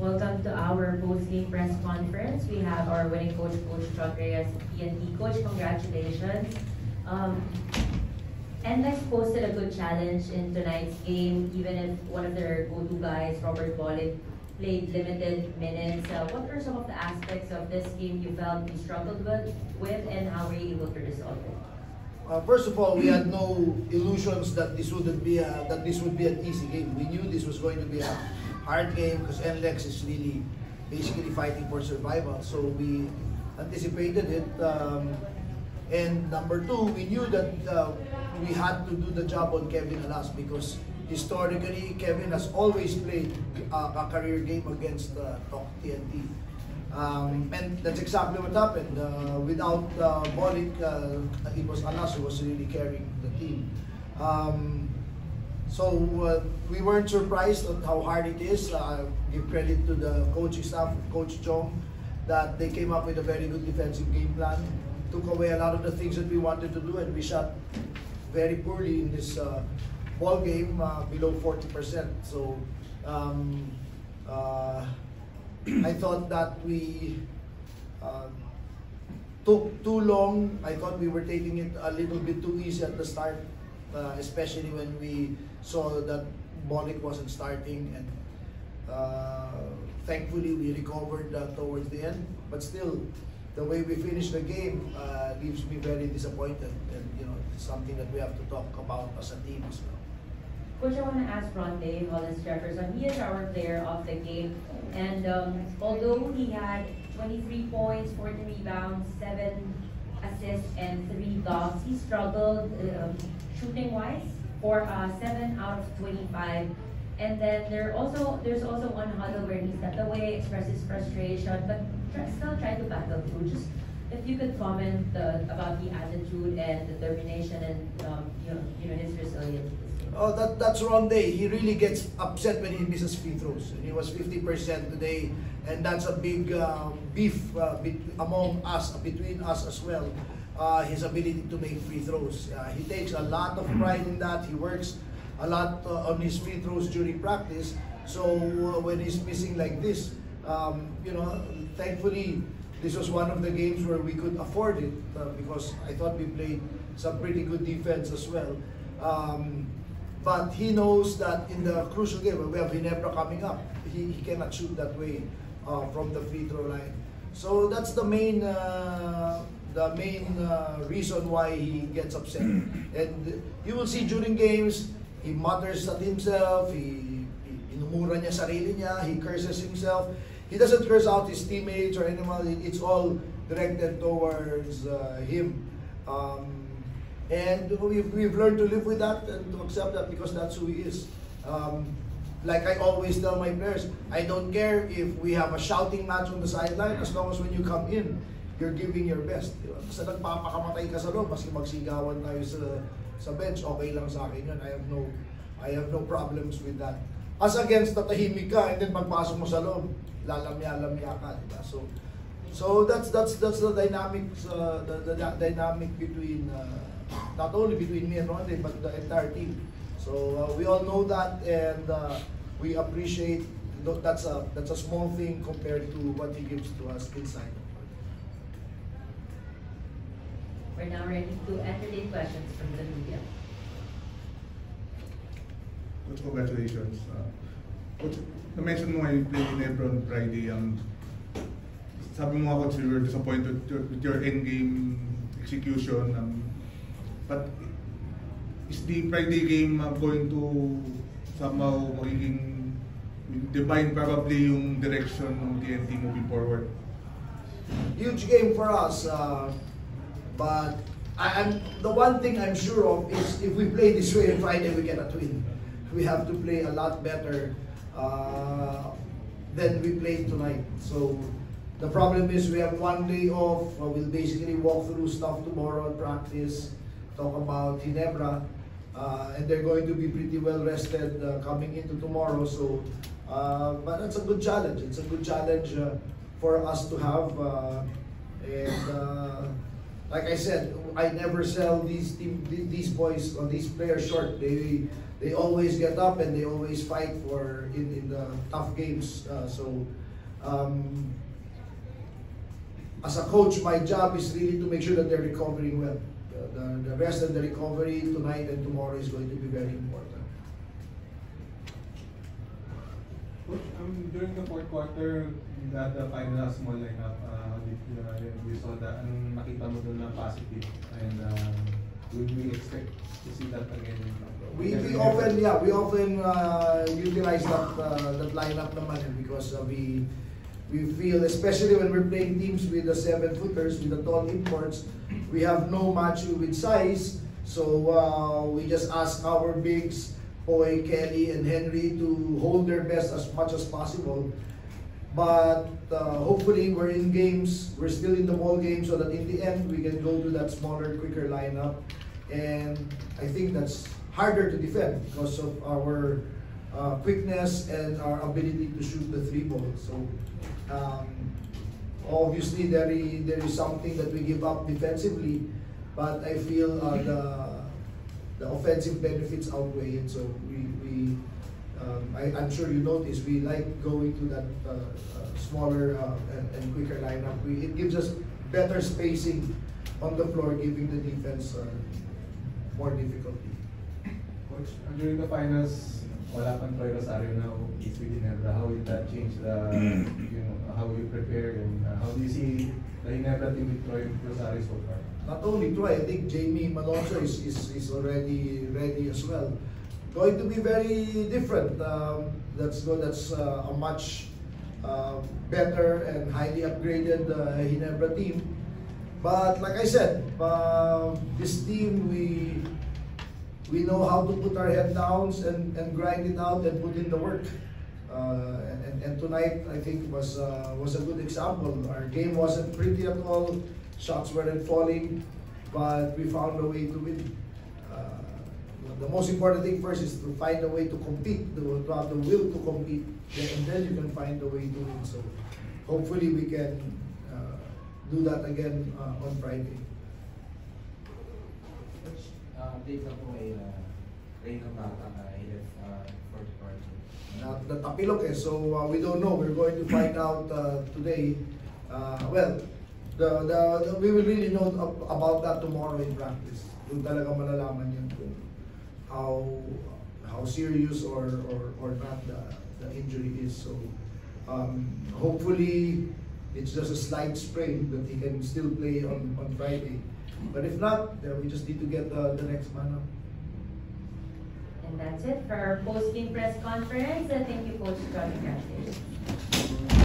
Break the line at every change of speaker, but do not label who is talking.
Welcome to our post-game press conference. We have our winning coach, Coach John Reyes, PNP. Coach, congratulations. NLEX posted a good challenge in tonight's game, even if one of their go-to guys, Robert Bolick, played limited minutes. What were some of the aspects of this game you felt you struggled with and how were you able to resolve it?
First of all, we had no illusions that this would be an easy game. We knew this was going to be a hard game because NLEX is really basically fighting for survival. So we anticipated it. And number two, we knew that we had to do the job on Kevin Alas because historically Kevin has always played a career game against TOC TNT. And that's exactly what happened. Without Bolick, it was Alas who was really carrying the team. So we weren't surprised at how hard it is. Give credit to the coaching staff, Coach Chong, that they came up with a very good defensive game plan. Took away a lot of the things that we wanted to do, and we shot very poorly in this ball game, below 40%. So I thought that we took too long. I thought we were taking it a little bit too easy at the start, especially when we saw that Bolick wasn't starting. And thankfully, we recovered towards the end. But still, the way we finished the game leaves me very disappointed. And it's something that we have to talk about as a team as well.
Coach, I want to ask Ronde Hollis Jefferson. He is our player of the game. And although he had 23 points, 14 rebounds, 7 assists, and 3 blocks, he struggled shooting-wise for 7 out of 25. And then there's also one huddle where he stepped away, expressed his frustration, but still tried to battle through. Just if you could comment about the attitude and determination and his resilience.
Oh, that's Ronde. He really gets upset when he misses free throws. He was 50% today, and that's a big beef among us, between us as well. His ability to make free throws. He takes a lot of pride in that. He works a lot on his free throws during practice. So when he's missing like this, thankfully this was one of the games where we could afford it because I thought we played some pretty good defense as well. But he knows that in the crucial game, we have Ginebra coming up, he cannot shoot that way from the free throw line. So that's the main reason why he gets upset. And you will see during games, he mutters at himself, inumura niya sarili niya, he curses himself. He doesn't curse out his teammates or anyone. It's all directed towards him. And we've learned to live with that and to accept that because that's who he is. Like I always tell my players, I don't care if we have a shouting match on the sideline as long as when you come in, you're giving your best. Basta nagpapakamatay ka sa loob, maski magsigawan tayo sa bench, okay lang sa akin yun. I have no problems with that. As against tatahimik ka and then pagpasok mo sa loob, lalamya-lamya ka, diba? So that's the dynamics, the dynamic between not only between me and Ronde, but the entire team. So we all know that, and we appreciate that's a small thing compared to what he gives to us inside.
We're now ready to entertain questions from the media.
Congratulations. Coach, na-mention mo ngayon play Ginebra on Friday. Sabi mo nga, Coach, we were disappointed with your end-game execution. But is the Friday game going to somehow magiging define probably yung direction ng TNT moving forward?
Huge game for us, but the one thing I'm sure of is if we play this way on Friday, we cannot win. We have to play a lot better than we played tonight. So the problem is we have one day off. We'll basically walk through stuff tomorrow at practice, talk about Ginebra, and they're going to be pretty well rested coming into tomorrow. So, but it's a good challenge. It's a good challenge for us to have. And like I said, I never sell these boys or these players short. They always get up and they always fight for in the tough games. As a coach, my job is really to make sure that they're recovering well. The rest of the recovery tonight and tomorrow is going to be very important.
Coach, during the fourth quarter, that the final small lineup, you saw that, anong nakita mo doon na positive, and will we expect to see that again?
We often utilize that lineup naman because we feel, especially when we're playing teams with the 7-footers, with the tall imports, we have no match with size, so we just ask our bigs, Poy, Kelly, and Henry to hold their best as much as possible. But hopefully we're in games, we're still in the ball game, so that in the end we can go to that smaller, quicker lineup. And I think that's harder to defend because of our quickness and our ability to shoot the 3-ball. So obviously there is something that we give up defensively, but I feel the offensive benefits outweigh it. So I'm sure you notice we like going to that smaller and quicker lineup. It gives us better spacing on the floor, giving the defense more difficulty.
Coach, during the finals, wala pang Troy Rosario now is with Ginebra. How will that change how you prepare, and how do you see the Ginebra team with Troy Rosario so far?
Not only Troy, I think Jamie Malonzo is already ready as well. Going to be very different. That's a much better and highly upgraded Ginebra team. But like I said, this team, we know how to put our head down and grind it out and put in the work. And tonight, I think, was a good example. Our game wasn't pretty at all. Shots weren't falling, but we found a way to win. The most important thing first is to find a way to compete, to have the will to compete, and then you can find a way to win. So hopefully we can do that again on Friday.
Update na po kay Reyna Mata for the party.
The Tapilok so we don't know. We're going to find out today. We will really know about that tomorrow in practice. Doon talaga malalaman yun kung how serious or not the injury is. So hopefully it's just a slight sprain that he can still play on Friday. But if not, then we just need to get the next man up.
And that's it for our post-game press conference. Thank you, Coach Johnny Castillo.